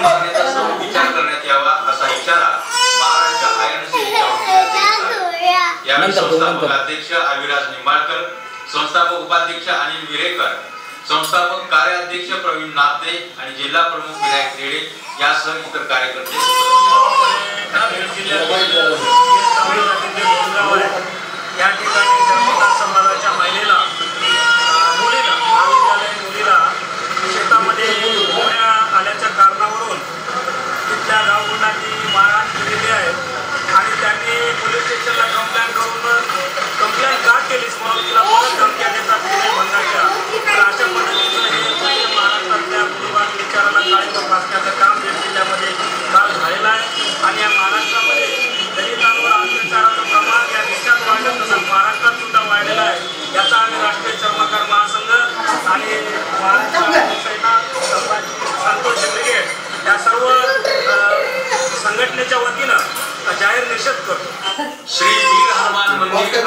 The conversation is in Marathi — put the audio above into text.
मागण्याचा विचार करण्यात यावा असा इशारा महाराष्ट्र आयर्न यावेळी संस्थापक अध्यक्ष अविराज निंबाळकर, संस्थापक उपाध्यक्ष अनिल विरेकर, संस्थापक कार्याध्यक्ष प्रवीण नाते आणि जिल्हा प्रमुख विनायक रेडे यासह इतर कार्यकर्ते या ठिकाणी धर्मदास समाजाच्या मुलीला महाविद्यालयीन मुलीला शेतामध्ये गोळ्या आल्याच्या कारणावरून तिथल्या गावगुंडांनी मारहाण केलेली आहे आणि त्यांनी पोलीस स्टेशनला कंप्लेंट का केलीस म्हणून तिला परत धमक्या देतात गुन्हे भंगाच्या. तर अशा पद्धतीचं हे महाराष्ट्रातल्या मुलीबाळ विचाराला काळीमा फासण्याचं काम बीड जिल्ह्यामध्ये काल झालेलं आहे आणि या महाराष्ट्रामध्ये दलितांवर अत्याचाराचं प्रमाण या देशात वाढलं तसं महाराष्ट्रात सुद्धा वाढलेलं आहे. याचा आम्ही राष्ट्रीय चर्मकार महासंघ आणि महाराष्ट्र सेना संतोष ब्रिगेड या सर्व संघटनेच्या वतीनं जाहीर निषेध करतो. श्री वीर हनुमान मंदिर